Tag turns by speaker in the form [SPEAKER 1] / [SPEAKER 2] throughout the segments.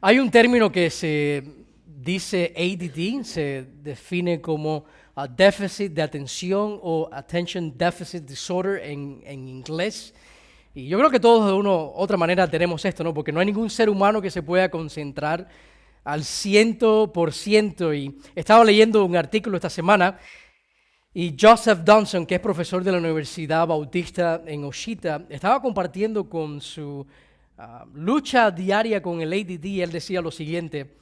[SPEAKER 1] Hay un término que se dice ADD, se define como déficit de atención o Attention Deficit Disorder en inglés. Y yo creo que todos de una u otra manera tenemos esto, ¿no? Porque no hay ningún ser humano que se pueda concentrar al 100%. Y estaba leyendo un artículo esta semana y Joseph Dunson, que es profesor de la Universidad Bautista en Ouachita, estaba compartiendo con su lucha diaria con el ADD, y él decía lo siguiente,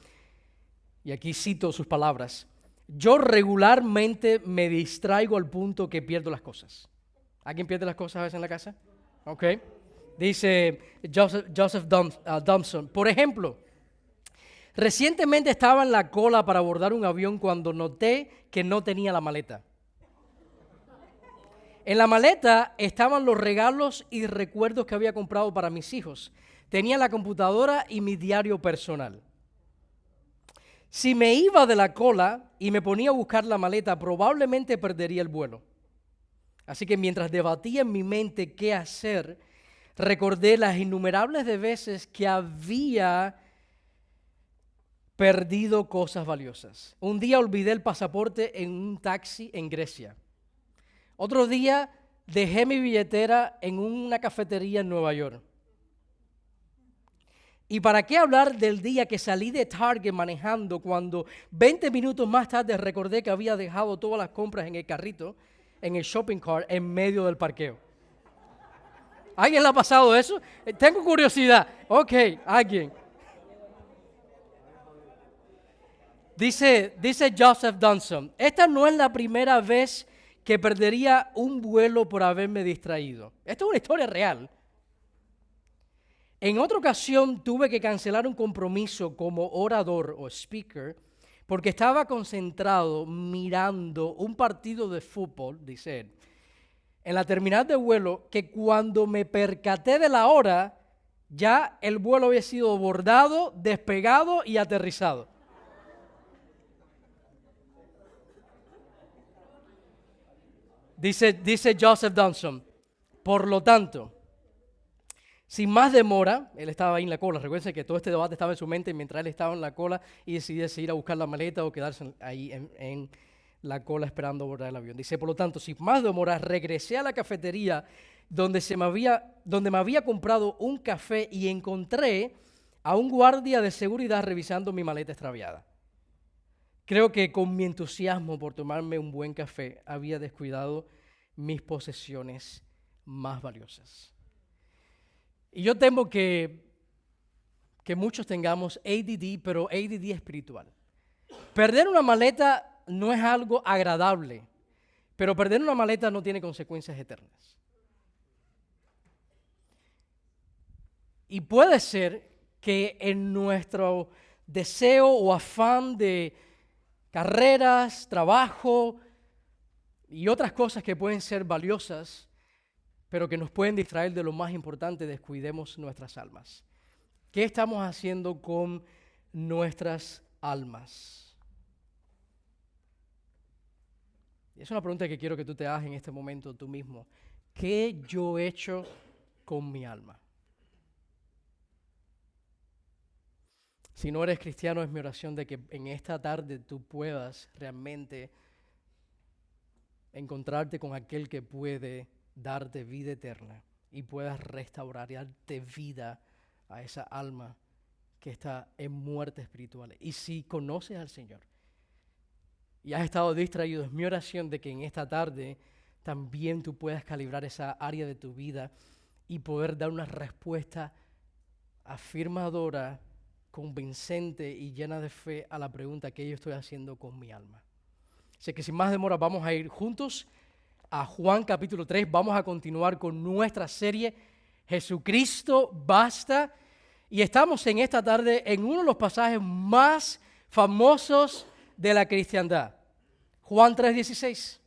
[SPEAKER 1] y aquí cito sus palabras: yo regularmente me distraigo al punto que pierdo las cosas. ¿Alguien pierde las cosas a veces en la casa? Ok. Dice Joseph Dunson, por ejemplo, recientemente estaba en la cola para abordar un avión cuando noté que no tenía la maleta. En la maleta estaban los regalos y recuerdos que había comprado para mis hijos. Tenía la computadora y mi diario personal. Si me iba de la cola y me ponía a buscar la maleta, probablemente perdería el vuelo. Así que mientras debatía en mi mente qué hacer, recordé las innumerables de veces que había perdido cosas valiosas. Un día olvidé el pasaporte en un taxi en Grecia. Otro día dejé mi billetera en una cafetería en Nueva York. ¿Y para qué hablar del día que salí de Target manejando cuando 20 minutos más tarde recordé que había dejado todas las compras en el carrito, en el shopping cart, en medio del parqueo? ¿Alguien le ha pasado eso? Tengo curiosidad. Ok, alguien. Dice Joseph Dunson, esta no es la primera vez que perdería un vuelo por haberme distraído. Esto es una historia real. En otra ocasión tuve que cancelar un compromiso como orador o speaker porque estaba concentrado mirando un partido de fútbol, dice él, en la terminal de vuelo, que cuando me percaté de la hora, ya el vuelo había sido abordado, despegado y aterrizado. Dice Joseph Dunson, por lo tanto, sin más demora, él estaba ahí en la cola. Recuerden que todo este debate estaba en su mente mientras él estaba en la cola y decidió ir a buscar la maleta o quedarse ahí en la cola esperando abordar el avión. Dice, por lo tanto, sin más demora, regresé a la cafetería donde me había comprado un café y encontré a un guardia de seguridad revisando mi maleta extraviada. Creo que con mi entusiasmo por tomarme un buen café había descuidado mis posesiones más valiosas. Y yo temo que muchos tengamos ADD, pero ADD espiritual. Perder una maleta no es algo agradable, pero perder una maleta no tiene consecuencias eternas. Y puede ser que en nuestro deseo o afán de carreras, trabajo y otras cosas que pueden ser valiosas, pero que nos pueden distraer de lo más importante, descuidemos nuestras almas. ¿Qué estamos haciendo con nuestras almas? Y es una pregunta que quiero que tú te hagas en este momento tú mismo. ¿Qué yo he hecho con mi alma? Si no eres cristiano, es mi oración de que en esta tarde tú puedas realmente encontrarte con aquel que puede darte vida eterna y puedas restaurar y darte vida a esa alma que está en muerte espiritual. Y si conoces al Señor y has estado distraído, es mi oración de que en esta tarde también tú puedas calibrar esa área de tu vida y poder dar una respuesta afirmadora, convincente y llena de fe a la pregunta que yo estoy haciendo con mi alma. Así que sin más demora vamos a ir juntos a Juan capítulo 3. Vamos a continuar con nuestra serie Jesucristo basta. Y estamos en esta tarde en uno de los pasajes más famosos de la cristiandad. Juan 3:16.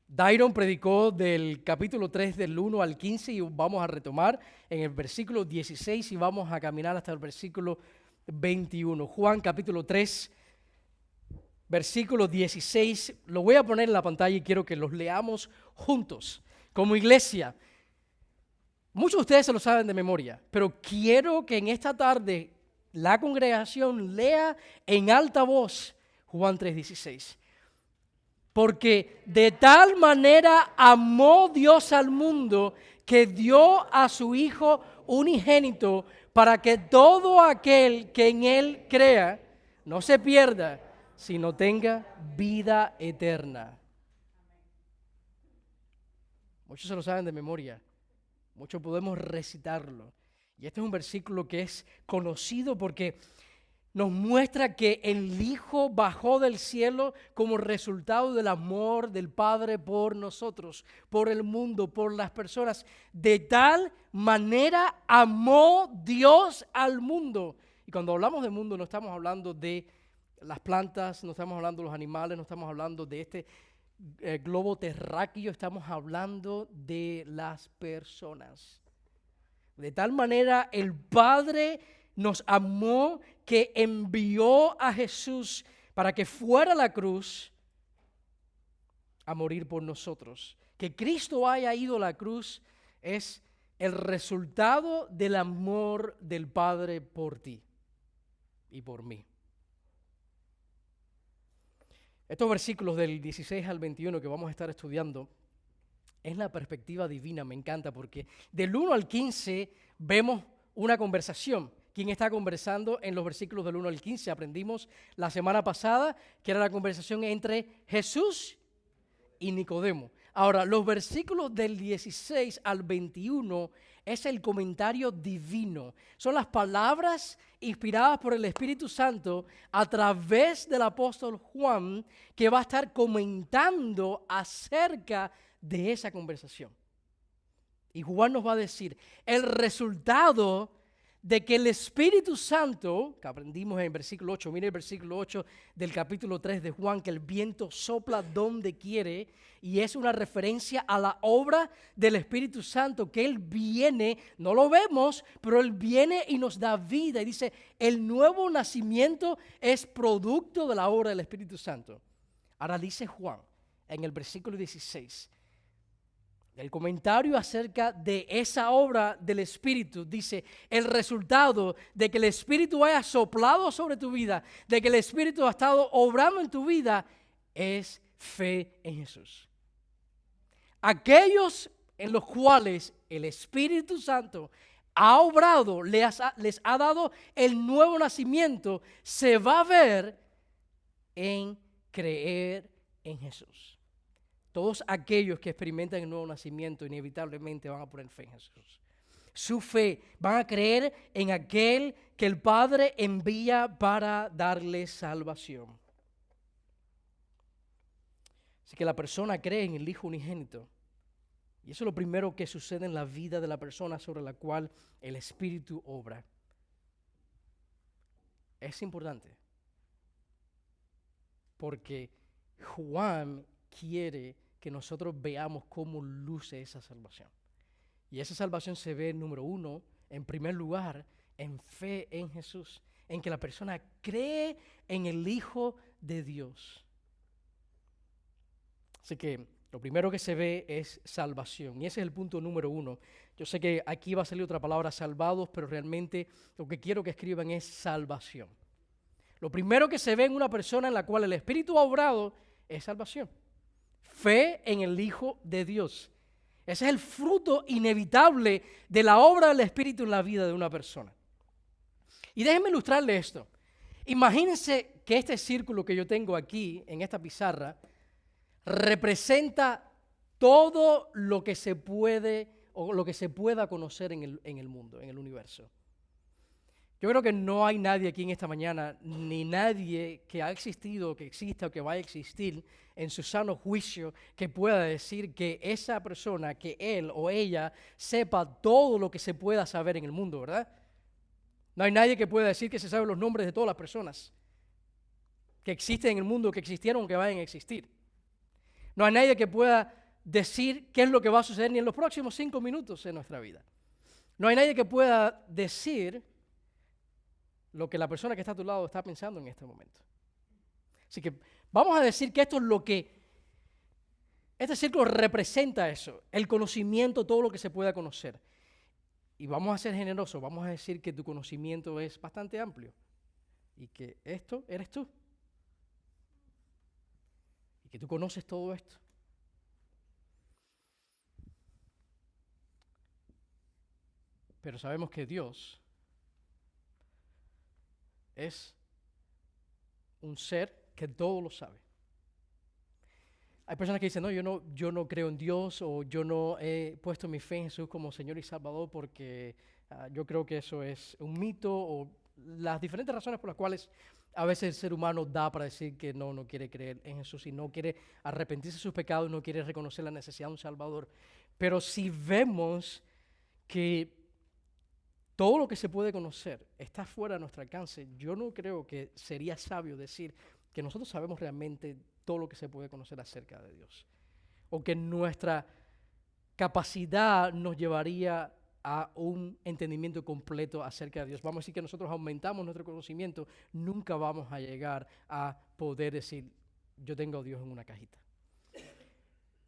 [SPEAKER 1] Dairon predicó del capítulo 3 del 1 al 15 y vamos a retomar en el versículo 16 y vamos a caminar hasta el versículo 21. Juan capítulo 3, versículo 16. Lo voy a poner en la pantalla y quiero que los leamos juntos como iglesia. Muchos de ustedes se lo saben de memoria, pero quiero que en esta tarde la congregación lea en alta voz Juan 3:16. Porque de tal manera amó Dios al mundo que dio a su Hijo unigénito para que todo aquel que en Él crea no se pierda, sino tenga vida eterna. Muchos se lo saben de memoria, muchos podemos recitarlo. Y este es un versículo que es conocido porque nos muestra que el Hijo bajó del cielo como resultado del amor del Padre por nosotros, por el mundo, por las personas. De tal manera amó Dios al mundo. Y cuando hablamos de mundo no estamos hablando de las plantas, no estamos hablando de los animales, no estamos hablando de este globo terráqueo, estamos hablando de las personas. De tal manera el Padre nos amó que envió a Jesús para que fuera a la cruz a morir por nosotros. Que Cristo haya ido a la cruz es el resultado del amor del Padre por ti y por mí. Estos versículos del 16 al 21 que vamos a estar estudiando es la perspectiva divina, me encanta, porque del 1 al 15 vemos una conversación. ¿Quién está conversando en los versículos del 1 al 15? Aprendimos la semana pasada que era la conversación entre Jesús y Nicodemo. Ahora, los versículos del 16 al 21 es el comentario divino. Son las palabras inspiradas por el Espíritu Santo a través del apóstol Juan que va a estar comentando acerca de esa conversación. Y Juan nos va a decir el resultado de que el Espíritu Santo, que aprendimos en el versículo 8, mire el versículo 8 del capítulo 3 de Juan, que el viento sopla donde quiere, y es una referencia a la obra del Espíritu Santo, que Él viene, no lo vemos, pero Él viene y nos da vida, y dice, el nuevo nacimiento es producto de la obra del Espíritu Santo. Ahora dice Juan, en el versículo 16, el comentario acerca de esa obra del Espíritu dice, el resultado de que el Espíritu haya soplado sobre tu vida, de que el Espíritu ha estado obrando en tu vida, es fe en Jesús. Aquellos en los cuales el Espíritu Santo ha obrado, les ha dado el nuevo nacimiento, se va a ver en creer en Jesús. Todos aquellos que experimentan el nuevo nacimiento inevitablemente van a poner fe en Jesús. Su fe, van a creer en aquel que el Padre envía para darles salvación. Así que la persona cree en el Hijo unigénito. Y eso es lo primero que sucede en la vida de la persona sobre la cual el Espíritu obra. Es importante. Porque Juan quiere que nosotros veamos cómo luce esa salvación. Y esa salvación se ve, número uno, en primer lugar, en fe en Jesús, en que la persona cree en el Hijo de Dios. Así que lo primero que se ve es salvación, y ese es el punto número uno. Yo sé que aquí va a salir otra palabra, salvados, pero realmente lo que quiero que escriban es salvación. Lo primero que se ve en una persona en la cual el Espíritu ha obrado es salvación. Fe en el Hijo de Dios. Ese es el fruto inevitable de la obra del Espíritu en la vida de una persona. Y déjenme ilustrarle esto. Imagínense que este círculo que yo tengo aquí en esta pizarra representa todo lo que se puede o lo que se pueda conocer en el mundo, en el universo. Yo creo que no hay nadie aquí en esta mañana, ni nadie que ha existido, que exista o que vaya a existir en su sano juicio, que pueda decir que esa persona, que él o ella sepa todo lo que se pueda saber en el mundo, ¿verdad? No hay nadie que pueda decir que se sabe los nombres de todas las personas que existen en el mundo, que existieron o que vayan a existir. No hay nadie que pueda decir qué es lo que va a suceder ni en los próximos 5 minutos en nuestra vida. No hay nadie que pueda decir lo que la persona que está a tu lado está pensando en este momento. Así que vamos a decir que esto es lo que, este círculo representa eso, el conocimiento, todo lo que se pueda conocer. Y vamos a ser generosos, vamos a decir que tu conocimiento es bastante amplio y que esto eres tú. Y que tú conoces todo esto. Pero sabemos que Dios es un ser que todo lo sabe. Hay personas que dicen, no, yo no creo en Dios, o yo no he puesto mi fe en Jesús como Señor y Salvador porque yo creo que eso es un mito, o las diferentes razones por las cuales a veces el ser humano da para decir que no quiere creer en Jesús y no quiere arrepentirse de sus pecados, no quiere reconocer la necesidad de un Salvador. Pero si vemos que todo lo que se puede conocer está fuera de nuestro alcance, yo no creo que sería sabio decir que nosotros sabemos realmente todo lo que se puede conocer acerca de Dios, o que nuestra capacidad nos llevaría a un entendimiento completo acerca de Dios. Vamos a decir que nosotros aumentamos nuestro conocimiento, nunca vamos a llegar a poder decir, yo tengo a Dios en una cajita.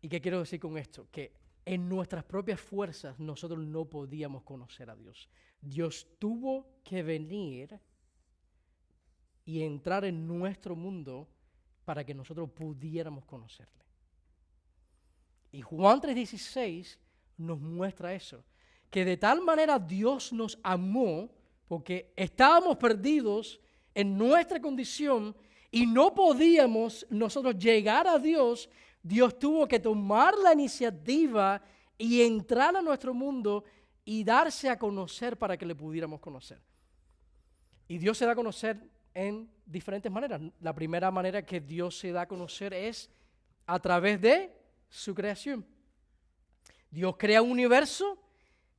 [SPEAKER 1] ¿Y qué quiero decir con esto? Que en nuestras propias fuerzas nosotros no podíamos conocer a Dios. Dios tuvo que venir y entrar en nuestro mundo para que nosotros pudiéramos conocerle. Y Juan 3:16 nos muestra eso, que de tal manera Dios nos amó, porque estábamos perdidos en nuestra condición y no podíamos nosotros llegar a Dios. Dios tuvo que tomar la iniciativa y entrar a nuestro mundo y darse a conocer para que le pudiéramos conocer. Y Dios se da a conocer en diferentes maneras. La primera manera que Dios se da a conocer es a través de su creación. Dios crea un universo,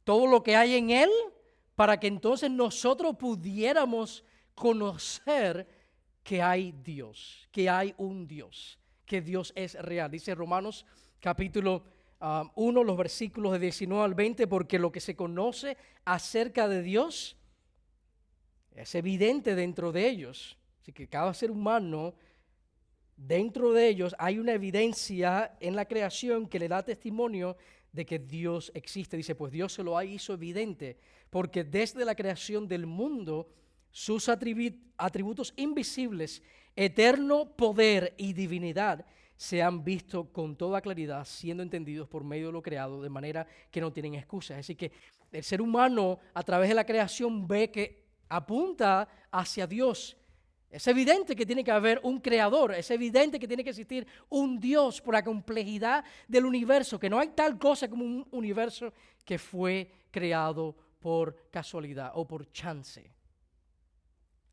[SPEAKER 1] todo lo que hay en él, para que entonces nosotros pudiéramos conocer que hay Dios, que hay un Dios, que Dios es real. Dice Romanos capítulo 1, los versículos de 19 al 20, porque lo que se conoce acerca de Dios es evidente dentro de ellos. Así que cada ser humano, dentro de ellos hay una evidencia en la creación que le da testimonio de que Dios existe. Dice, pues Dios se lo hizo evidente, porque desde la creación del mundo, sus atributos invisibles, eterno poder y divinidad, se han visto con toda claridad, siendo entendidos por medio de lo creado, de manera que no tienen excusas. Así que el ser humano, a través de la creación, ve que apunta hacia Dios. Es evidente que tiene que haber un creador, es evidente que tiene que existir un Dios por la complejidad del universo, que no hay tal cosa como un universo que fue creado por casualidad o por chance.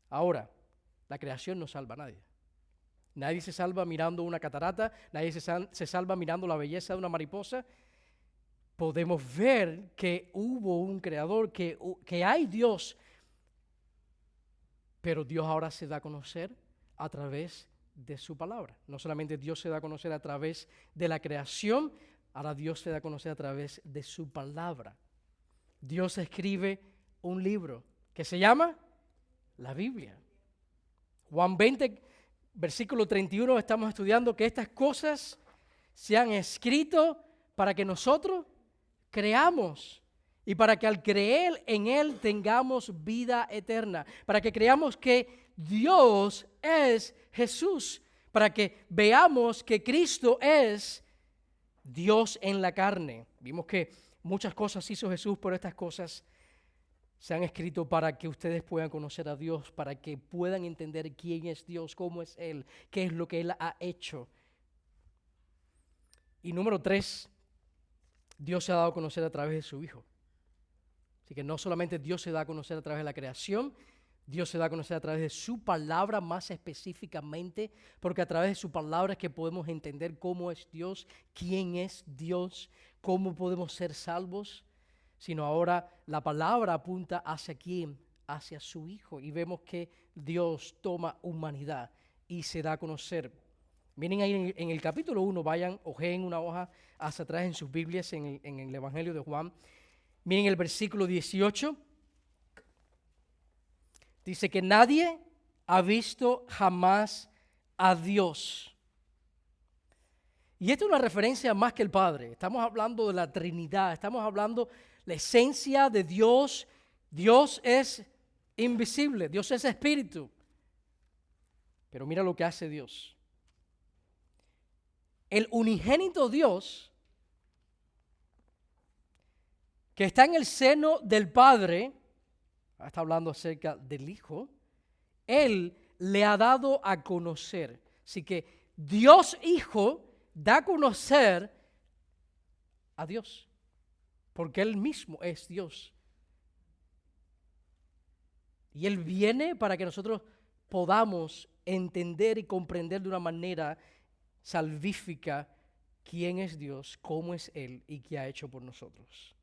[SPEAKER 1] Ahora, la creación no salva a nadie. Nadie se salva mirando una catarata, nadie se salva mirando la belleza de una mariposa. Podemos ver que hubo un creador, que hay Dios. Pero Dios ahora se da a conocer a través de su palabra. No solamente Dios se da a conocer a través de la creación, ahora Dios se da a conocer a través de su palabra. Dios escribe un libro que se llama la Biblia. Juan 20, versículo 31, estamos estudiando que estas cosas se han escrito para que nosotros creamos. Y para que al creer en Él tengamos vida eterna. Para que creamos que Dios es Jesús. Para que veamos que Cristo es Dios en la carne. Vimos que muchas cosas hizo Jesús, pero estas cosas se han escrito para que ustedes puedan conocer a Dios, para que puedan entender quién es Dios, cómo es Él, qué es lo que Él ha hecho. Y número 3, Dios se ha dado a conocer a través de su Hijo. Así que no solamente Dios se da a conocer a través de la creación, Dios se da a conocer a través de su palabra más específicamente, porque a través de su palabra es que podemos entender cómo es Dios, quién es Dios, cómo podemos ser salvos, sino ahora la palabra apunta hacia quién, hacia su Hijo, y vemos que Dios toma humanidad y se da a conocer. Miren ahí en el capítulo 1, vayan, ojeen una hoja hacia atrás en sus Biblias, en el Evangelio de Juan. Miren el versículo 18, dice que nadie ha visto jamás a Dios. Y esta es una referencia más que el Padre. Estamos hablando de la Trinidad, estamos hablando la esencia de Dios. Dios es invisible, Dios es espíritu. Pero mira lo que hace Dios. El unigénito Dios, que está en el seno del Padre, está hablando acerca del Hijo, Él le ha dado a conocer. Así que Dios Hijo da a conocer a Dios, porque Él mismo es Dios. Y Él viene para que nosotros podamos entender y comprender de una manera salvífica quién es Dios, cómo es Él y qué ha hecho por nosotros.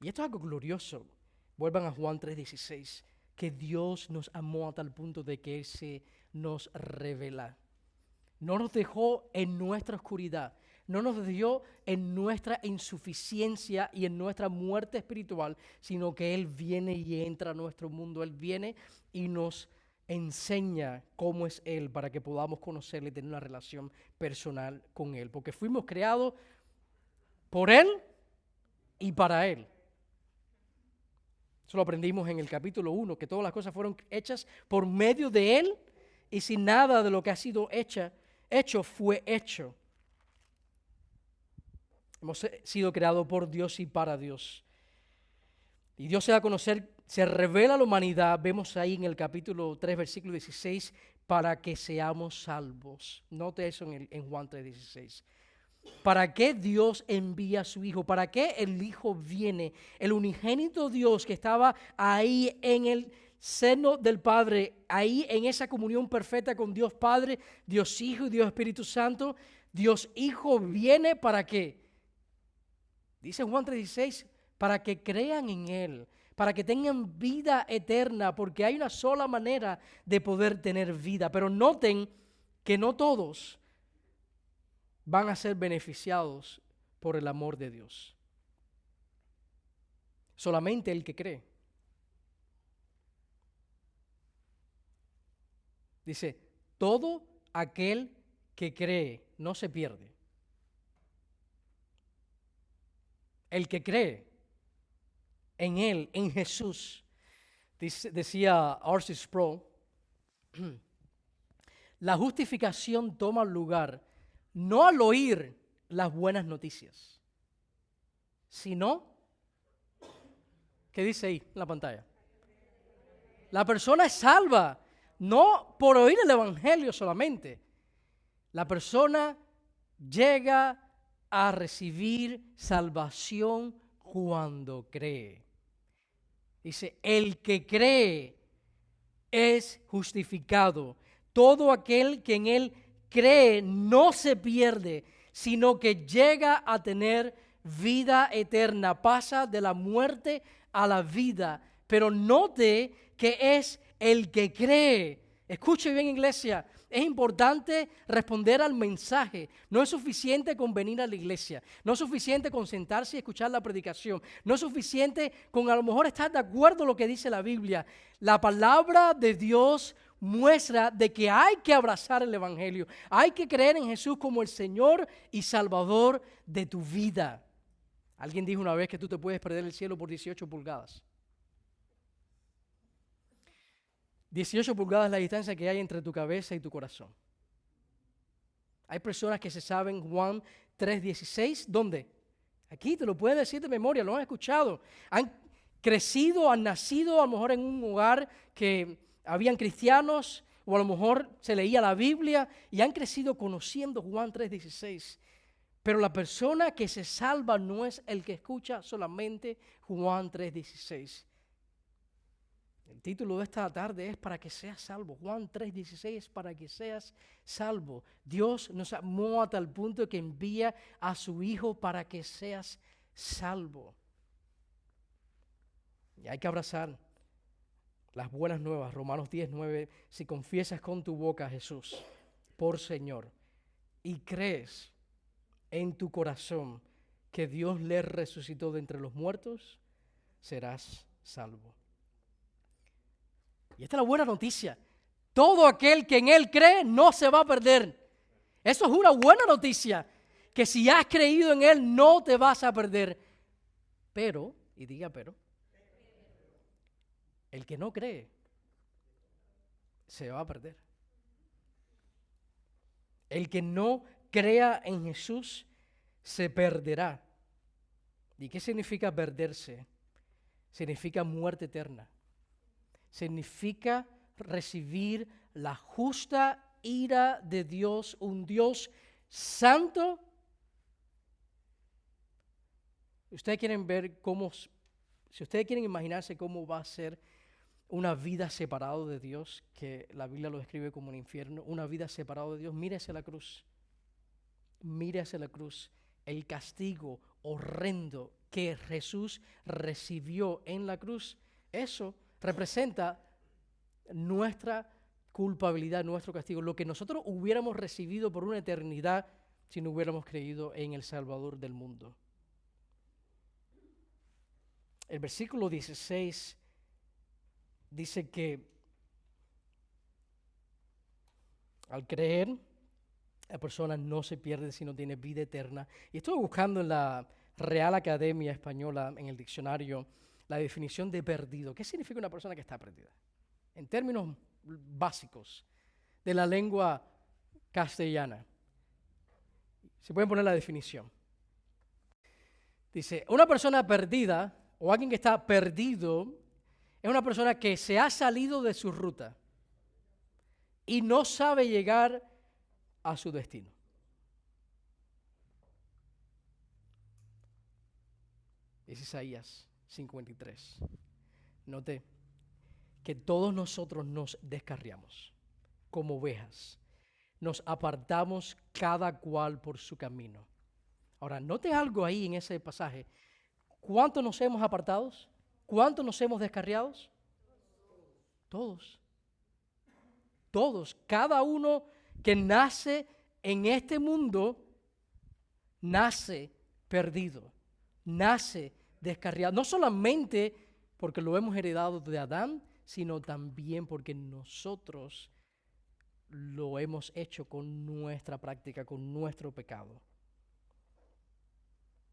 [SPEAKER 1] Y esto es algo glorioso. Vuelvan a Juan 3:16, que Dios nos amó a tal punto de que Él se nos revela. No nos dejó en nuestra oscuridad, no nos dio en nuestra insuficiencia y en nuestra muerte espiritual, sino que Él viene y entra a nuestro mundo. Él viene y nos enseña cómo es Él para que podamos conocerle y tener una relación personal con Él. Porque fuimos creados por Él y para Él. Eso lo aprendimos en el capítulo 1, que todas las cosas fueron hechas por medio de Él y sin nada de lo que ha sido hecho fue hecho. Hemos sido creados por Dios y para Dios. Y Dios se da a conocer, se revela a la humanidad, vemos ahí en el capítulo 3, versículo 16, para que seamos salvos. Note eso en Juan 3:16. ¿Para qué Dios envía a su Hijo? ¿Para qué el Hijo viene? El unigénito Dios que estaba ahí en el seno del Padre, ahí en esa comunión perfecta con Dios Padre, Dios Hijo y Dios Espíritu Santo. Dios Hijo viene ¿para qué? Dice Juan 3:16, para que crean en Él, para que tengan vida eterna, porque hay una sola manera de poder tener vida. Pero noten que no todos van a ser beneficiados por el amor de Dios. Solamente el que cree. Dice, todo aquel que cree no se pierde. El que cree en Él, en Jesús, decía R.C. Sproul, la justificación toma lugar no al oír las buenas noticias, sino, ¿qué dice ahí en la pantalla? La persona es salva, no por oír el Evangelio solamente. La persona llega a recibir salvación cuando cree. Dice, el que cree es justificado. Todo aquel que en Él cree no se pierde, sino que llega a tener vida eterna, pasa de la muerte a la vida. Pero note que es el que cree. Escuche bien, iglesia, es importante responder al mensaje. No es suficiente con venir a la iglesia, no es suficiente con sentarse y escuchar la predicación, no es suficiente con a lo mejor estar de acuerdo con lo que dice la Biblia. La palabra de Dios muestra de que hay que abrazar el Evangelio, hay que creer en Jesús como el Señor y Salvador de tu vida. Alguien dijo una vez que tú te puedes perder el cielo por 18 pulgadas. 18 pulgadas es la distancia que hay entre tu cabeza y tu corazón. Hay personas que se saben Juan 3:16, ¿dónde? Aquí te lo pueden decir de memoria, lo han escuchado. Han crecido, han nacido a lo mejor en un hogar que habían cristianos, o a lo mejor se leía la Biblia y han crecido conociendo Juan 3:16. Pero la persona que se salva no es el que escucha solamente Juan 3:16. El título de esta tarde es para que seas salvo. Juan 3:16 es para que seas salvo. Dios nos amó a tal punto que envía a su Hijo para que seas salvo. Y hay que abrazar las buenas nuevas. Romanos 10:9, si confiesas con tu boca a Jesús por Señor y crees en tu corazón que Dios le resucitó de entre los muertos, serás salvo. Y esta es la buena noticia. Todo aquel que en Él cree no se va a perder. Eso es una buena noticia. que si has creído en Él no te vas a perder. Pero, y diga pero, el que no cree se va a perder. El que no crea en Jesús se perderá. ¿Y qué significa perderse? Significa muerte eterna. Significa recibir la justa ira de Dios, un Dios santo. Ustedes quieren ver cómo, si ustedes quieren imaginarse cómo va a ser una vida separada de Dios, que la Biblia lo describe como un infierno, una vida separada de Dios, mire hacia la cruz. Mire hacia la cruz. El castigo horrendo que Jesús recibió en la cruz, eso representa nuestra culpabilidad, nuestro castigo, lo que nosotros hubiéramos recibido por una eternidad si no hubiéramos creído en el Salvador del mundo. El versículo 16 dice que al creer, la persona no se pierde sino tiene vida eterna. Y estuve buscando en la Real Academia Española, en el diccionario, la definición de perdido. ¿Qué significa una persona que está perdida? En términos básicos de la lengua castellana. Se pueden poner la definición. Dice, una persona perdida o alguien que está perdido es una persona que se ha salido de su ruta y no sabe llegar a su destino. Es Isaías 53. Note que todos nosotros nos descarriamos como ovejas. Nos apartamos cada cual por su camino. Ahora, note algo ahí en ese pasaje. ¿Cuántos nos hemos apartado? ¿Cuántos nos hemos descarriado? Todos. Todos. Cada uno que nace en este mundo, nace perdido, nace descarriado. No solamente porque lo hemos heredado de Adán, sino también porque nosotros lo hemos hecho con nuestra práctica, con nuestro pecado.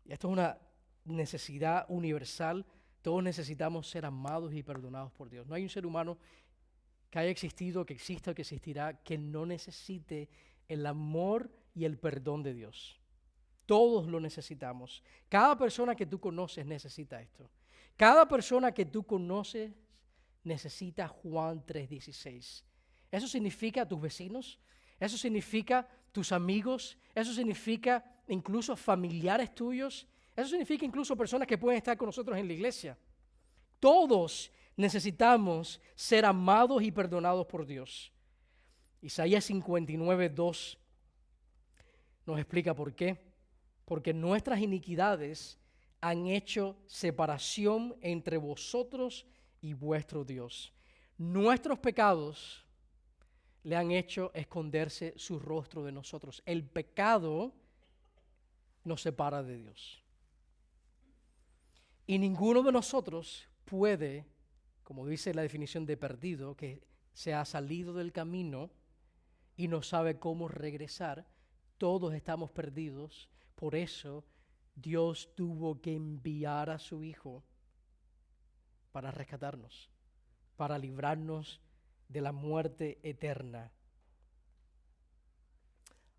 [SPEAKER 1] Y esto es una necesidad universal. Todos necesitamos ser amados y perdonados por Dios. No hay un ser humano que haya existido, que exista o que existirá, que no necesite el amor y el perdón de Dios. Todos lo necesitamos. Cada persona que tú conoces necesita esto. Cada persona que tú conoces necesita Juan 3:16. Eso significa tus vecinos, eso significa tus amigos, eso significa incluso familiares tuyos, eso significa incluso personas que pueden estar con nosotros en la iglesia. Todos necesitamos ser amados y perdonados por Dios. Isaías 59:2 nos explica por qué. Porque nuestras iniquidades han hecho separación entre vosotros y vuestro Dios. Nuestros pecados le han hecho esconderse su rostro de nosotros. El pecado nos separa de Dios. Y ninguno de nosotros puede, como dice la definición de perdido, que se ha salido del camino y no sabe cómo regresar. Todos estamos perdidos. Por eso Dios tuvo que enviar a su Hijo para rescatarnos, para librarnos de la muerte eterna.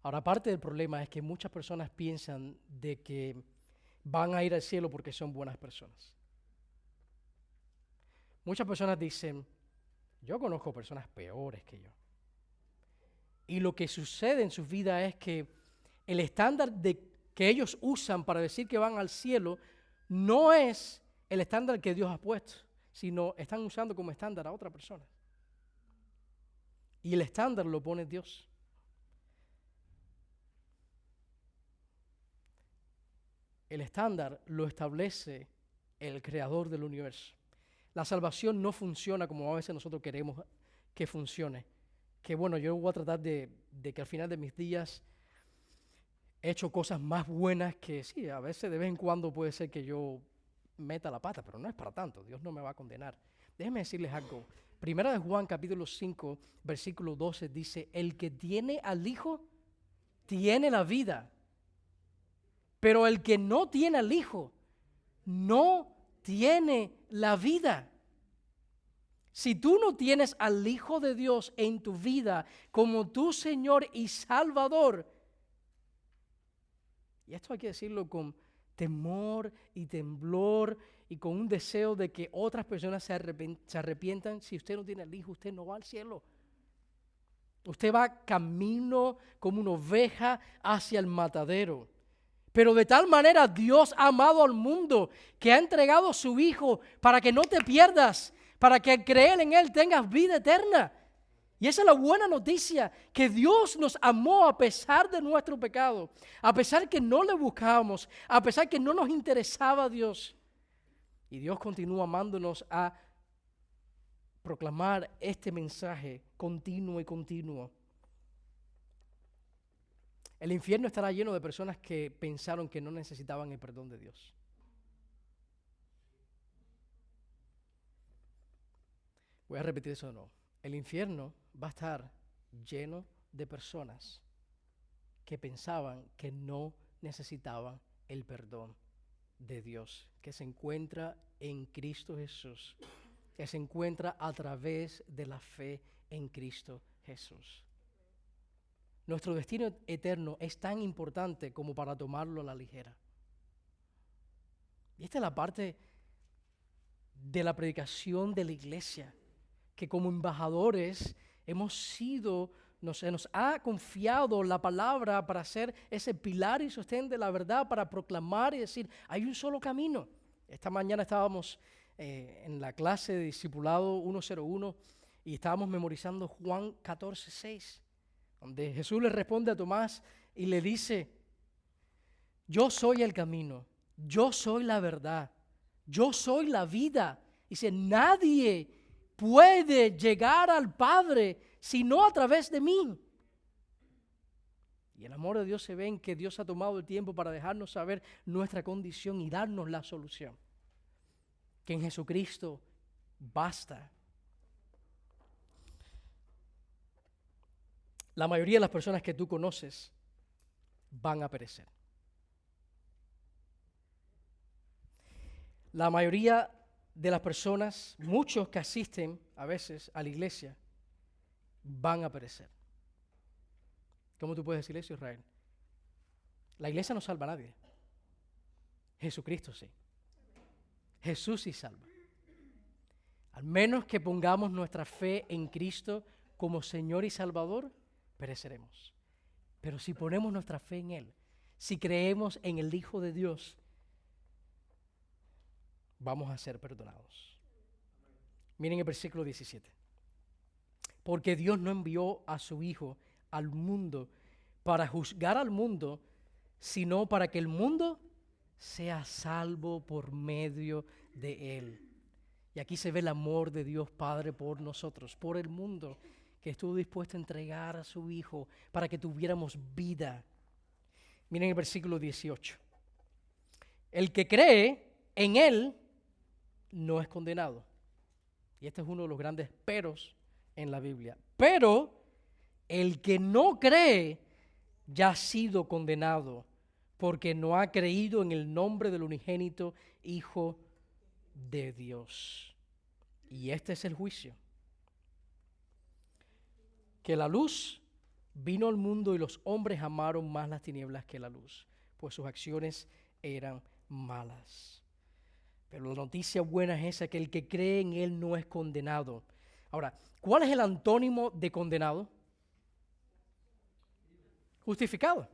[SPEAKER 1] Ahora, parte del problema es que muchas personas piensan de que van a ir al cielo porque son buenas personas. Muchas personas dicen, yo conozco personas peores que yo. Y lo que sucede en sus vidas es que el estándar que ellos usan para decir que van al cielo no es el estándar que Dios ha puesto, sino están usando como estándar a otra persona. Y el estándar lo pone Dios. El estándar lo establece el creador del universo. La salvación no funciona como a veces nosotros queremos que funcione. Que bueno, yo voy a tratar de que al final de mis días he hecho cosas más buenas que sí, a veces de vez en cuando puede ser que yo meta la pata, pero no es para tanto, Dios no me va a condenar. Déjenme decirles algo. Primera de Juan, capítulo 5, versículo 12, dice, el que tiene al Hijo, tiene la vida. Pero el que no tiene al Hijo, no tiene la vida. Si tú no tienes al Hijo de Dios en tu vida como tu Señor y Salvador, y esto hay que decirlo con temor y temblor y con un deseo de que otras personas se arrepientan, si usted no tiene al Hijo, usted no va al cielo. Usted va camino como una oveja hacia el matadero. Pero de tal manera Dios ha amado al mundo que ha entregado a su Hijo para que no te pierdas, para que al creer en Él tengas vida eterna. Y esa es la buena noticia, que Dios nos amó a pesar de nuestro pecado, a pesar que no le buscábamos, a pesar que no nos interesaba a Dios. Y Dios continúa amándonos a proclamar este mensaje continuo y continuo. El infierno estará lleno de personas que pensaron que no necesitaban el perdón de Dios. Voy a repetir eso de nuevo. El infierno va a estar lleno de personas que pensaban que no necesitaban el perdón de Dios, que se encuentra en Cristo Jesús, que se encuentra a través de la fe en Cristo Jesús. Nuestro destino eterno es tan importante como para tomarlo a la ligera. Y esta es la parte de la predicación de la iglesia, que como embajadores se nos ha confiado la palabra para ser ese pilar y sostén de la verdad, para proclamar y decir, hay un solo camino. Esta mañana estábamos en la clase de Discipulado 101 y estábamos memorizando Juan 14:6, donde Jesús le responde a Tomás y le dice, yo soy el camino, yo soy la verdad, yo soy la vida. Dice, nadie puede llegar al Padre sino a través de mí. Y el amor de Dios se ve en que Dios ha tomado el tiempo para dejarnos saber nuestra condición y darnos la solución. Que en Jesucristo basta. La mayoría de las personas que tú conoces van a perecer. La mayoría de las personas, muchos que asisten a veces a la iglesia, van a perecer. ¿Cómo tú puedes decir eso, Israel? La iglesia no salva a nadie. Jesucristo sí. Jesús sí salva. Al menos que pongamos nuestra fe en Cristo como Señor y Salvador, pereceremos. Pero si ponemos nuestra fe en Él, si creemos en el Hijo de Dios, vamos a ser perdonados. Miren el versículo 17. Porque Dios no envió a su Hijo al mundo para juzgar al mundo, sino para que el mundo sea salvo por medio de Él. Y aquí se ve el amor de Dios Padre por nosotros, por el mundo, que estuvo dispuesto a entregar a su Hijo para que tuviéramos vida. Miren el versículo 18. El que cree en Él no es condenado. Y este es uno de los grandes peros en la Biblia. Pero el que no cree ya ha sido condenado porque no ha creído en el nombre del unigénito Hijo de Dios. Y este es el juicio. Que la luz vino al mundo y los hombres amaron más las tinieblas que la luz, pues sus acciones eran malas. Pero la noticia buena es esa, que el que cree en Él no es condenado. Ahora, ¿cuál es el antónimo de condenado? Justificado.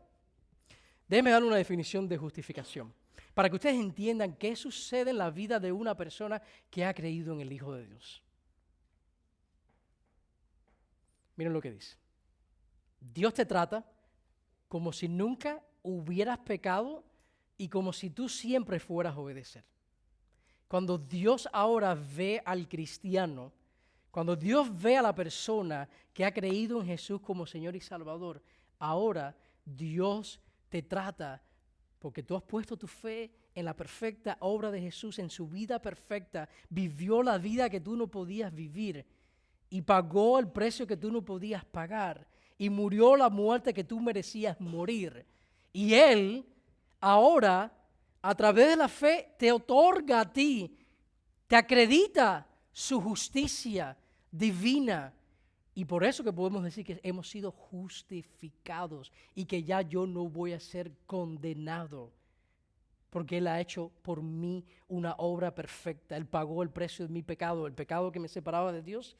[SPEAKER 1] Déjenme dar una definición de justificación, para que ustedes entiendan qué sucede en la vida de una persona que ha creído en el Hijo de Dios. Miren lo que dice. Dios te trata como si nunca hubieras pecado y como si tú siempre fueras a obedecer. Cuando Dios ahora ve al cristiano, cuando Dios ve a la persona que ha creído en Jesús como Señor y Salvador, ahora Dios te trata porque tú has puesto tu fe en la perfecta obra de Jesús, en su vida perfecta, vivió la vida que tú no podías vivir y pagó el precio que tú no podías pagar y murió la muerte que tú merecías morir. Y Él ahora, a través de la fe, te otorga a ti, te acredita su justicia divina. Y por eso que podemos decir que hemos sido justificados y que ya yo no voy a ser condenado, porque Él ha hecho por mí una obra perfecta. Él pagó el precio de mi pecado, el pecado que me separaba de Dios.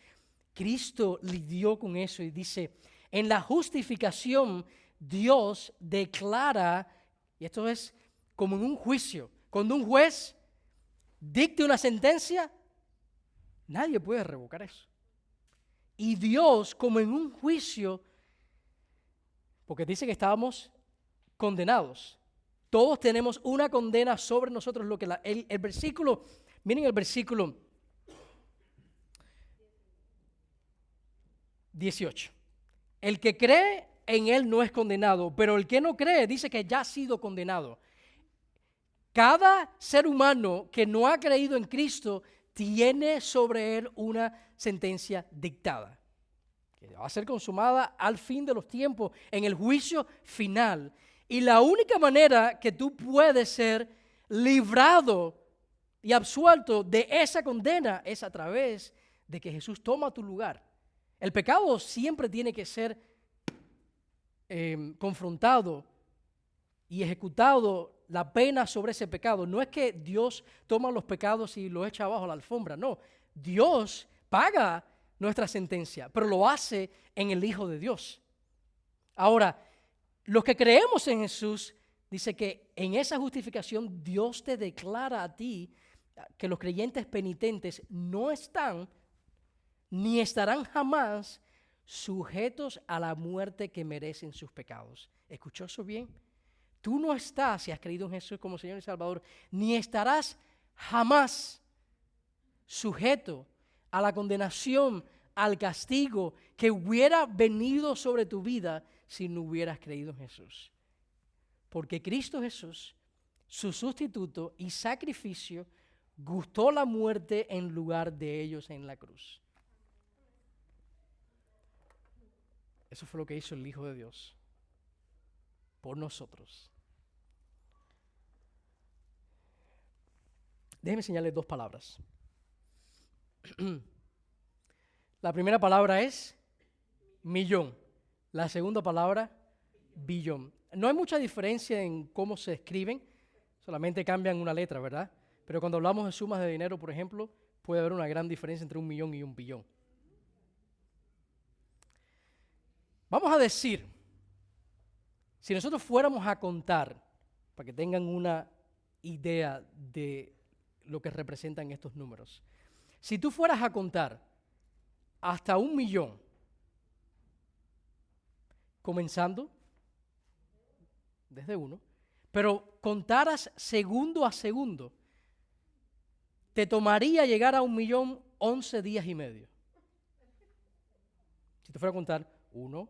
[SPEAKER 1] Cristo lidió con eso y dice, en la justificación Dios declara, y esto es como en un juicio, cuando un juez dicte una sentencia, nadie puede revocar eso. Y Dios, como en un juicio, porque dice que estábamos condenados, todos tenemos una condena sobre nosotros, lo que el versículo, miren el versículo 18. El que cree en Él no es condenado, pero el que no cree dice que ya ha sido condenado. Cada ser humano que no ha creído en Cristo tiene sobre él una sentencia dictada, que va a ser consumada al fin de los tiempos, en el juicio final. Y la única manera que tú puedes ser librado y absuelto de esa condena es a través de que Jesús toma tu lugar. El pecado siempre tiene que ser confrontado y ejecutado la pena sobre ese pecado. No es que Dios toma los pecados y los echa abajo la alfombra, no. Dios paga nuestra sentencia, pero lo hace en el Hijo de Dios. Ahora, los que creemos en Jesús, dice que en esa justificación Dios te declara a ti que los creyentes penitentes no están ni estarán jamás sujetos a la muerte que merecen sus pecados. ¿Escuchó eso bien? Tú no estás, si has creído en Jesús como Señor y Salvador, ni estarás jamás sujeto a la condenación, al castigo que hubiera venido sobre tu vida si no hubieras creído en Jesús. Porque Cristo Jesús, su sustituto y sacrificio, gustó la muerte en lugar de ellos en la cruz. Eso fue lo que hizo el Hijo de Dios por nosotros. Déjenme enseñarles dos palabras. La primera palabra es millón. La segunda palabra, billón. No hay mucha diferencia en cómo se escriben, solamente cambian una letra, ¿verdad? Pero cuando hablamos de sumas de dinero, por ejemplo, puede haber una gran diferencia entre 1.000.000 y 1.000.000.000. Vamos a decir, si nosotros fuéramos a contar, para que tengan una idea de lo que representan estos números, si tú fueras a contar hasta 1.000.000, comenzando desde 1, pero contaras segundo a segundo, te tomaría llegar a 1.000.000 11 días y medio. Si tú fueras a contar 1,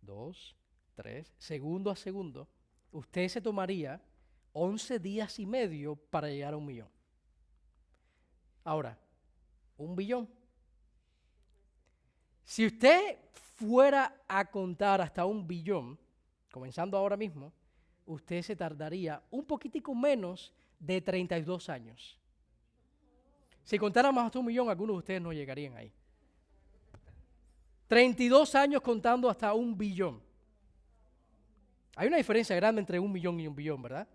[SPEAKER 1] 2, 3, segundo a segundo, usted se tomaría 11 días y medio para llegar a 1.000.000. Ahora, 1.000.000,000. Si usted fuera a contar hasta 1.000.000.000, comenzando ahora mismo, usted se tardaría un poquitico menos de 32 años. Si contáramos hasta 1.000.000, algunos de ustedes no llegarían ahí. 32 años contando hasta 1.000.000,000. Hay una diferencia grande entre 1.000.000 y 1.000.000, ¿verdad?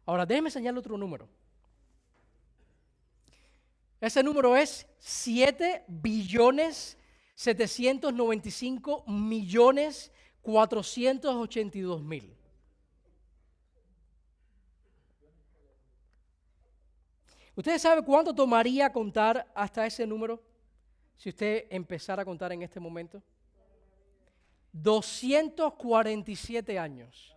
[SPEAKER 1] Ahora, déjeme enseñarle otro número. Ese número es 7.795.482.000. ¿Ustedes saben cuánto tomaría contar hasta ese número? Si usted empezara a contar en este momento. 247 años.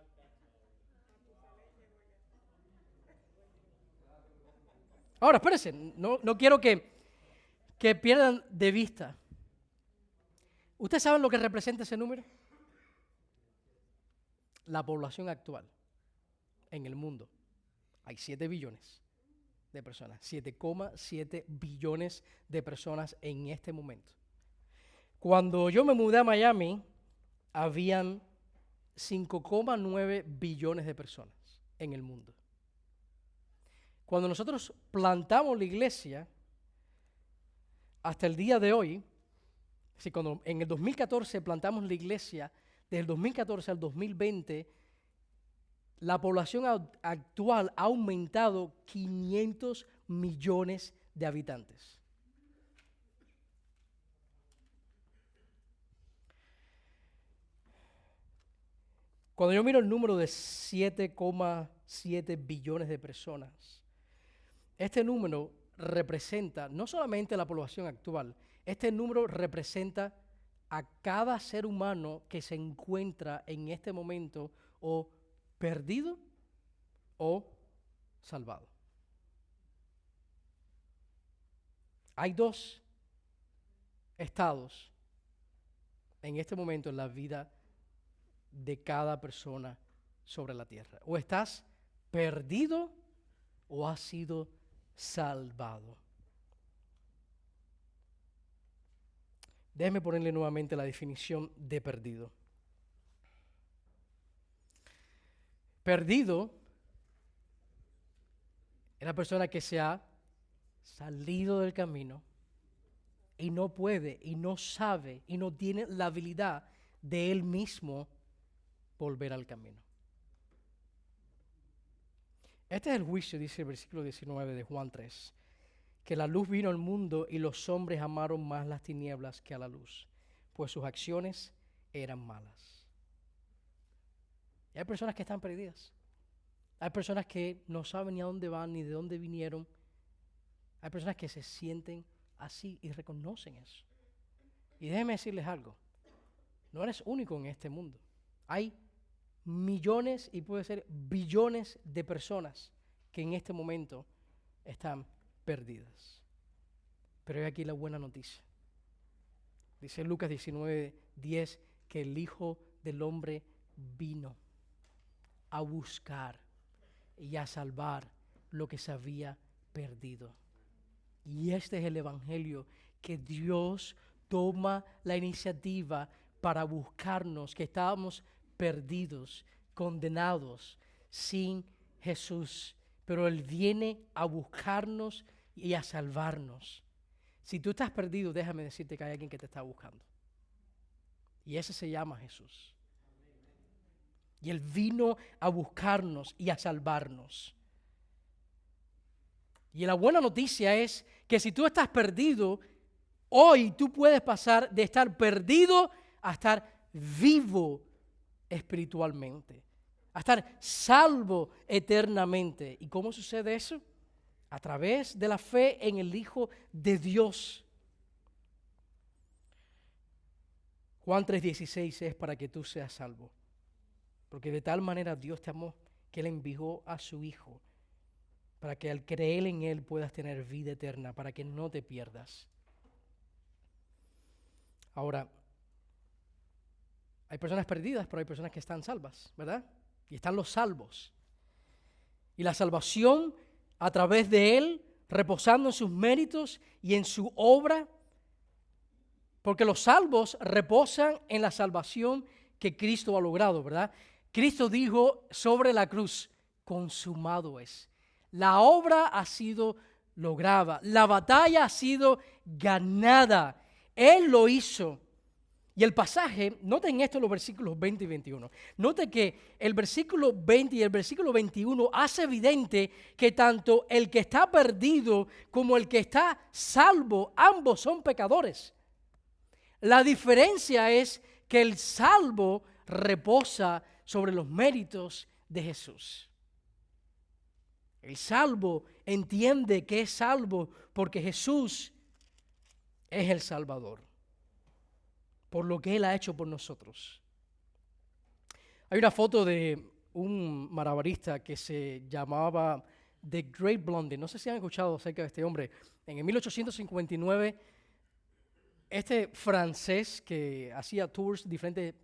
[SPEAKER 1] Ahora, espérense, no quiero que pierdan de vista. ¿Ustedes saben lo que representa ese número? La población actual en el mundo. Hay 7 billones de personas, 7,7 billones de personas en este momento. Cuando yo me mudé a Miami, habían 5,9 billones de personas. en el mundo. Cuando nosotros plantamos la iglesia, hasta el día de hoy, si cuando en el 2014 plantamos la iglesia, desde el 2014 al 2020, la población actual ha aumentado 500 millones de habitantes. Cuando yo miro el número de 7,7 billones de personas, este número representa no solamente la población actual, este número representa a cada ser humano que se encuentra en este momento o perdido o salvado. Hay dos estados en este momento en la vida de cada persona sobre la tierra. O estás perdido o has sido salvado. Déjeme ponerle nuevamente la definición de perdido. Perdido es la persona que se ha salido del camino y no puede, y no sabe, y no tiene la habilidad de él mismo volver al camino. Este es el juicio, dice el versículo 19 de Juan 3, que la luz vino al mundo y los hombres amaron más las tinieblas que a la luz, pues sus acciones eran malas. Y hay personas que están perdidas. Hay personas que no saben ni a dónde van ni de dónde vinieron. Hay personas que se sienten así y reconocen eso. Y déjenme decirles algo. No eres único en este mundo. Hay millones y puede ser billones de personas que en este momento están perdidas. Pero hay aquí la buena noticia. Dice Lucas 19:10 que el Hijo del Hombre vino a buscar y a salvar lo que se había perdido. Y este es el evangelio, que Dios toma la iniciativa para buscarnos, que estábamos perdidos, condenados, sin Jesús. Pero Él viene a buscarnos y a salvarnos. Si tú estás perdido, déjame decirte que hay alguien que te está buscando. Y ese se llama Jesús. Y Él vino a buscarnos y a salvarnos. Y la buena noticia es que si tú estás perdido, hoy tú puedes pasar de estar perdido a estar vivo espiritualmente, a estar salvo eternamente. ¿Y cómo sucede eso? A través de la fe en el Hijo de Dios. Juan 3:16 es para que tú seas salvo. Porque de tal manera Dios te amó que Él envió a su Hijo para que al creer en Él puedas tener vida eterna, para que no te pierdas. Ahora, hay personas perdidas, pero hay personas que están salvas, ¿verdad? Y están los salvos. Y la salvación a través de Él, reposando en sus méritos y en su obra, porque los salvos reposan en la salvación que Cristo ha logrado, ¿verdad? Cristo dijo sobre la cruz, consumado es. La obra ha sido lograda, la batalla ha sido ganada. Él lo hizo. Y el pasaje, noten esto en los versículos 20 y 21. Noten que el versículo 20 y el versículo 21 hace evidente que tanto el que está perdido como el que está salvo, ambos son pecadores. La diferencia es que el salvo reposa sobre los méritos de Jesús. El salvo entiende que es salvo porque Jesús es el Salvador, por lo que Él ha hecho por nosotros. Hay una foto de un malabarista que se llamaba The Great Blondin. No sé si han escuchado acerca de este hombre. En el 1859, este francés que hacía tours diferentes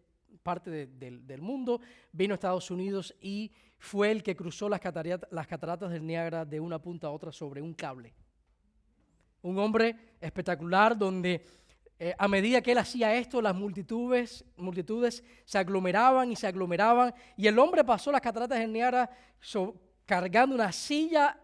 [SPEAKER 1] partes del mundo, vino a Estados Unidos y fue el que cruzó las cataratas del Niágara de una punta a otra sobre un cable. Un hombre espectacular donde A medida que él hacía esto, las multitudes se aglomeraban y el hombre pasó las cataratas del Niágara cargando una silla.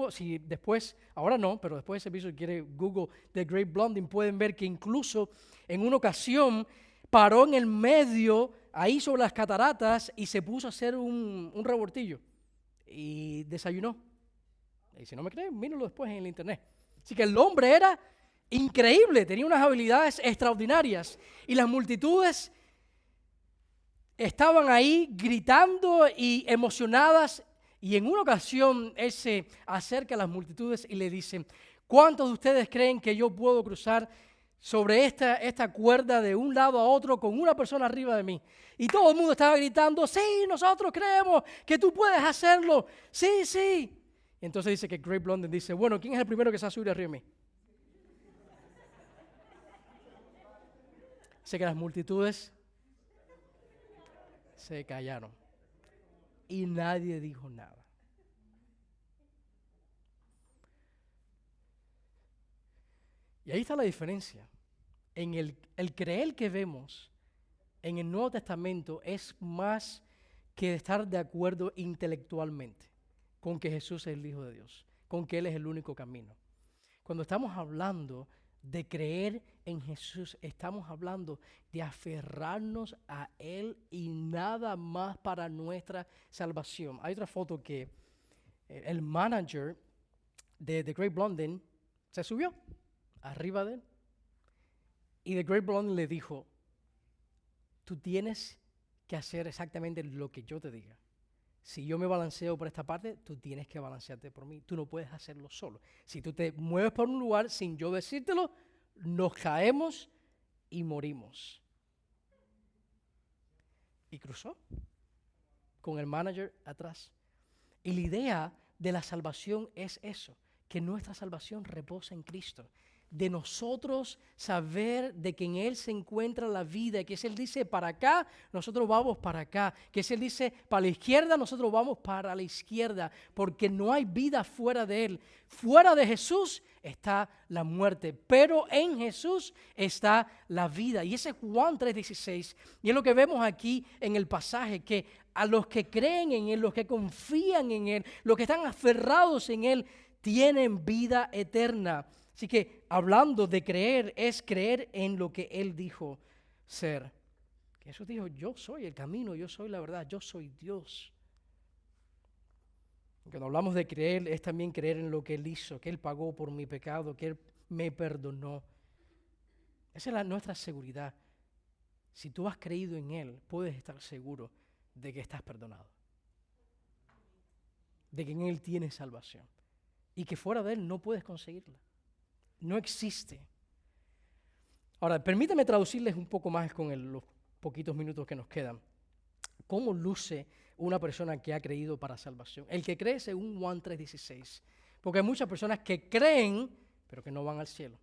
[SPEAKER 1] Si después, ahora no, pero después de ese servicio, si quiere Google The Great Blondin, pueden ver que incluso en una ocasión paró en el medio, ahí sobre las cataratas, y se puso a hacer un revoltillo y desayunó. Y si no me creen, mírenlo después en el internet. Así que el hombre era increíble, tenía unas habilidades extraordinarias y las multitudes estaban ahí gritando y emocionadas. Y en una ocasión él se acerca a las multitudes y le dice: ¿cuántos de ustedes creen que yo puedo cruzar sobre esta cuerda de un lado a otro con una persona arriba de mí? Y todo el mundo estaba gritando: sí, nosotros creemos que tú puedes hacerlo, sí, sí. Y entonces dice que Great Blondin dice: bueno, ¿quién es el primero que se va a subir arriba de mí? Sé que las multitudes se callaron y nadie dijo nada. Y ahí está la diferencia. En el creer que vemos en el Nuevo Testamento es más que estar de acuerdo intelectualmente con que Jesús es el Hijo de Dios, con que Él es el único camino. Cuando estamos hablando de creer en Jesús, estamos hablando de aferrarnos a Él y nada más para nuestra salvación. Hay otra foto que el manager de The Great Blondin se subió arriba de él y The Great Blondin le dijo: tú tienes que hacer exactamente lo que yo te diga. Si yo me balanceo por esta parte, tú tienes que balancearte por mí. Tú no puedes hacerlo solo. Si tú te mueves por un lugar sin yo decírtelo, nos caemos y morimos. Y cruzó con el manager atrás. Y la idea de la salvación es eso, que nuestra salvación reposa en Cristo. De nosotros saber de que en Él se encuentra la vida, que si Él dice para acá, nosotros vamos para acá, que si Él dice para la izquierda, nosotros vamos para la izquierda, porque no hay vida fuera de Él. Fuera de Jesús está la muerte, pero en Jesús está la vida. Y ese es Juan 3:16, y es lo que vemos aquí en el pasaje, que a los que creen en Él, los que confían en Él, los que están aferrados en Él, tienen vida eterna. Así que hablando de creer, es creer en lo que Él dijo ser. Jesús dijo: yo soy el camino, yo soy la verdad, yo soy Dios. Cuando hablamos de creer, es también creer en lo que Él hizo, que Él pagó por mi pecado, que Él me perdonó. Esa es nuestra seguridad. Si tú has creído en Él, puedes estar seguro de que estás perdonado, de que en Él tienes salvación y que fuera de Él no puedes conseguirla. No existe. Ahora, permítame traducirles un poco más con los poquitos minutos que nos quedan. ¿Cómo luce una persona que ha creído para salvación? El que cree según Juan 3:16. Porque hay muchas personas que creen, pero que no van al cielo.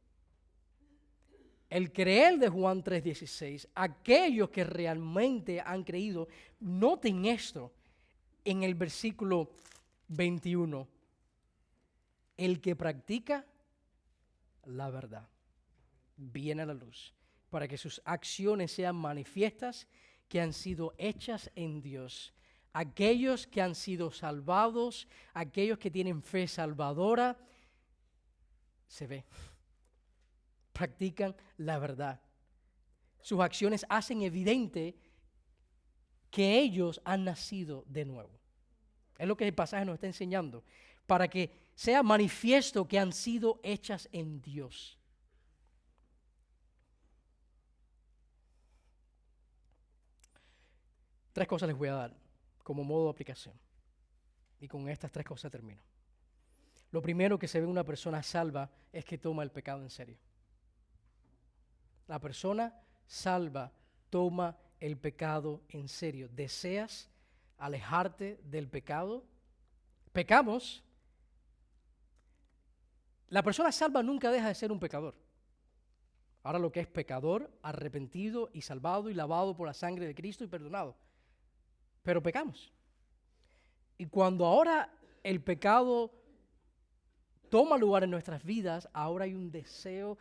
[SPEAKER 1] El creer de Juan 3:16, aquellos que realmente han creído, noten esto en el versículo 21. El que practica la verdad viene a la luz, para que sus acciones sean manifiestas, que han sido hechas en Dios. Aquellos que han sido salvados, aquellos que tienen fe salvadora, se ve, practican la verdad. Sus acciones hacen evidente que ellos han nacido de nuevo. Es lo que el pasaje nos está enseñando, para que sea manifiesto que han sido hechas en Dios. Tres cosas les voy a dar como modo de aplicación. Y con estas tres cosas termino. Lo primero que se ve en una persona salva es que toma el pecado en serio. La persona salva toma el pecado en serio. ¿Deseas alejarte del pecado? Pecamos. La persona salva nunca deja de ser un pecador. Ahora lo que es pecador, arrepentido y salvado y lavado por la sangre de Cristo y perdonado. Pero pecamos. Y cuando ahora el pecado toma lugar en nuestras vidas, ahora hay un deseo,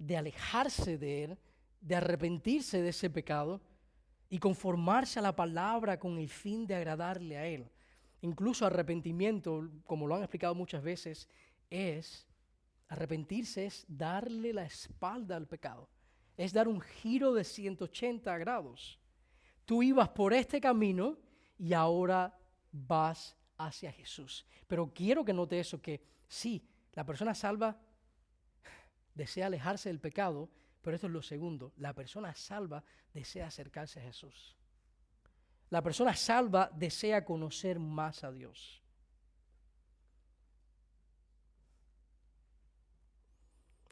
[SPEAKER 1] de alejarse de él, de arrepentirse de ese pecado y conformarse a la palabra con el fin de agradarle a él. Incluso arrepentimiento, como lo han explicado muchas veces, arrepentirse es darle la espalda al pecado, es dar un giro de 180 grados. Tú ibas por este camino y ahora vas hacia Jesús. Pero quiero que note eso, que sí, la persona salva desea alejarse del pecado, pero esto es lo segundo, la persona salva desea acercarse a Jesús. La persona salva desea conocer más a Dios.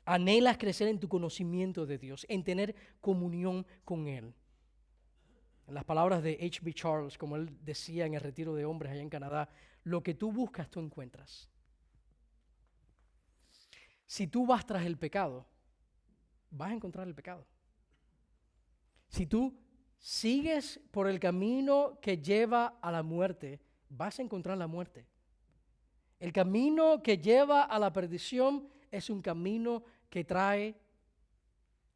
[SPEAKER 1] Anhelas crecer en tu conocimiento de Dios, en tener comunión con Él. En las palabras de H.B. Charles, como él decía en el retiro de hombres allá en Canadá, lo que tú buscas, tú encuentras. Si tú vas tras el pecado, vas a encontrar el pecado. Si tú sigues por el camino que lleva a la muerte, vas a encontrar la muerte. El camino que lleva a la perdición es un camino que trae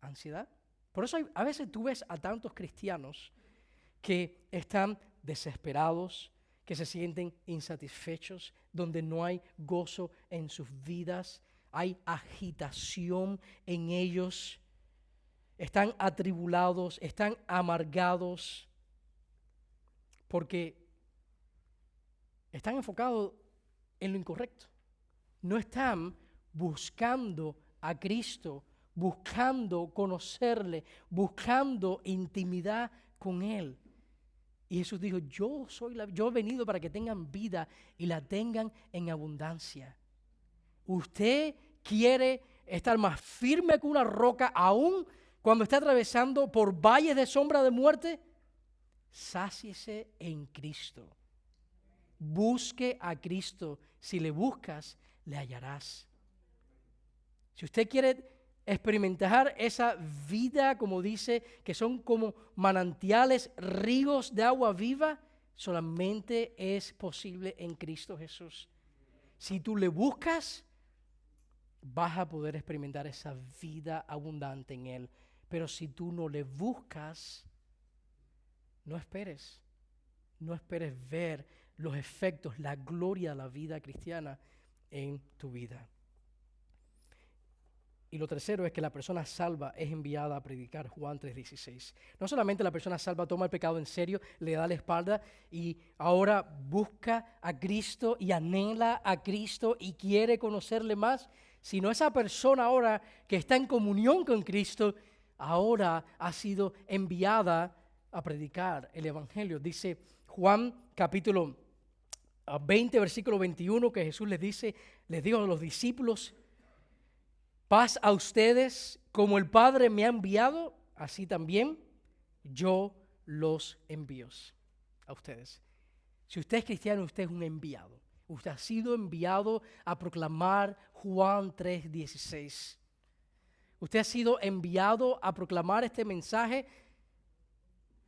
[SPEAKER 1] ansiedad. Por eso a veces tú ves a tantos cristianos que están desesperados, que se sienten insatisfechos, donde no hay gozo en sus vidas, hay agitación en ellos, están atribulados, están amargados, porque están enfocados en lo incorrecto. No están buscando a Cristo, buscando conocerle, buscando intimidad con Él. Y Jesús dijo, yo he venido para que tengan vida y la tengan en abundancia. Usted quiere estar más firme que una roca aún cuando está atravesando por valles de sombra de muerte. Sáciese en Cristo. Busque a Cristo. Si le buscas, le hallarás. Si usted quiere experimentar esa vida, como dice, que son como manantiales, ríos de agua viva, solamente es posible en Cristo Jesús. Si tú le buscas, vas a poder experimentar esa vida abundante en Él. Pero si tú no le buscas, no esperes ver los efectos, la gloria de la vida cristiana en tu vida. Y lo tercero es que la persona salva es enviada a predicar, Juan 3:16. No solamente la persona salva toma el pecado en serio, le da la espalda y ahora busca a Cristo y anhela a Cristo y quiere conocerle más, sino esa persona ahora que está en comunión con Cristo, ahora ha sido enviada a predicar el Evangelio. Dice Juan capítulo 20, versículo 21, que Jesús les dijo a los discípulos: paz a ustedes, como el Padre me ha enviado, así también yo los envío a ustedes. Si usted es cristiano, usted es un enviado. Usted ha sido enviado a proclamar Juan 3:16. Usted ha sido enviado a proclamar este mensaje.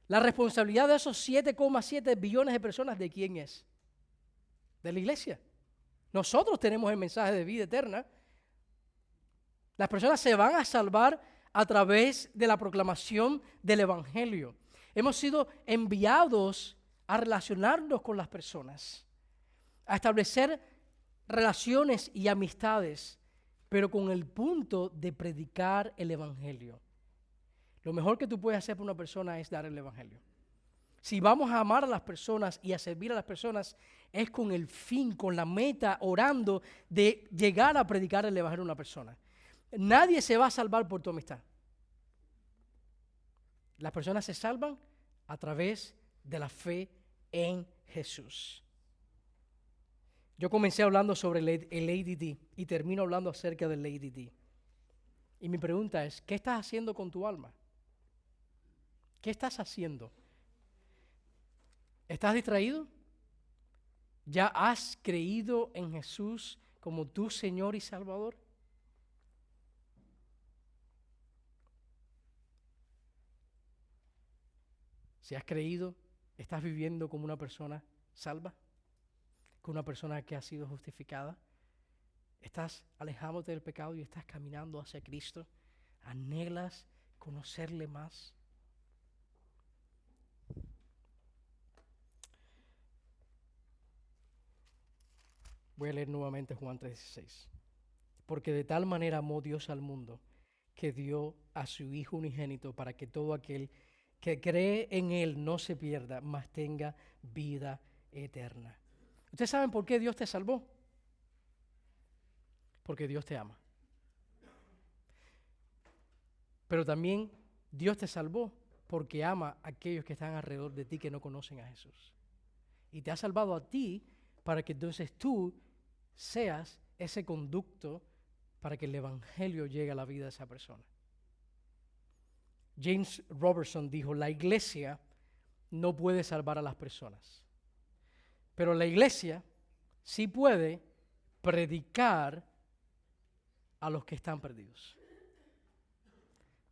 [SPEAKER 1] La responsabilidad de esos 7,7 billones de personas, ¿de quién es? De la iglesia. Nosotros tenemos el mensaje de vida eterna. Las personas se van a salvar a través de la proclamación del Evangelio. Hemos sido enviados a relacionarnos con las personas, a establecer relaciones y amistades, pero con el punto de predicar el Evangelio. Lo mejor que tú puedes hacer por una persona es dar el Evangelio. Si vamos a amar a las personas y a servir a las personas, es con el fin, con la meta, orando de llegar a predicar el Evangelio a una persona. Nadie se va a salvar por tu amistad. Las personas se salvan a través de la fe en Jesús. Yo comencé hablando sobre el ADD y termino hablando acerca del ADD. Y mi pregunta es, ¿qué estás haciendo con tu alma? ¿Qué estás haciendo? ¿Estás distraído? ¿Ya has creído en Jesús como tu Señor y Salvador? Si has creído, ¿estás viviendo como una persona salva? ¿Como una persona que ha sido justificada? ¿Estás alejándote del pecado y estás caminando hacia Cristo, ¿Anhelas conocerle más? Voy a leer nuevamente Juan 3:16. Porque de tal manera amó Dios al mundo, que dio a su Hijo unigénito para que todo aquel que cree en Él no se pierda, mas tenga vida eterna. ¿Ustedes saben por qué Dios te salvó? Porque Dios te ama. Pero también Dios te salvó porque ama a aquellos que están alrededor de ti que no conocen a Jesús. Y te ha salvado a ti para que entonces tú seas ese conducto para que el Evangelio llegue a la vida de esa persona. James Robertson dijo, la iglesia no puede salvar a las personas, pero la iglesia sí puede predicar a los que están perdidos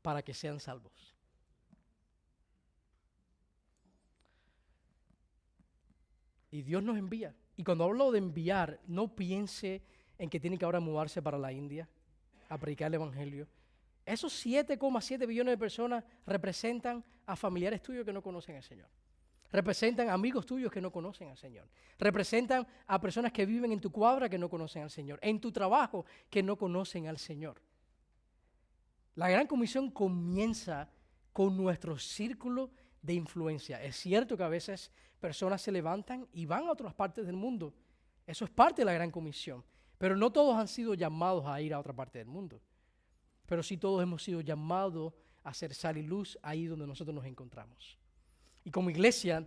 [SPEAKER 1] para que sean salvos. Y Dios nos envía. Y cuando hablo de enviar, no piense en que tiene que ahora mudarse para la India a predicar el Evangelio. Esos 7,7 billones de personas representan a familiares tuyos que no conocen al Señor. Representan a amigos tuyos que no conocen al Señor. Representan a personas que viven en tu cuadra que no conocen al Señor. En tu trabajo que no conocen al Señor. La Gran Comisión comienza con nuestro círculo de influencia. Es cierto que a veces personas se levantan y van a otras partes del mundo. Eso es parte de la Gran Comisión. Pero no todos han sido llamados a ir a otra parte del mundo. Pero sí todos hemos sido llamados a hacer sal y luz ahí donde nosotros nos encontramos. Y como iglesia,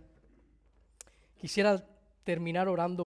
[SPEAKER 1] quisiera terminar orando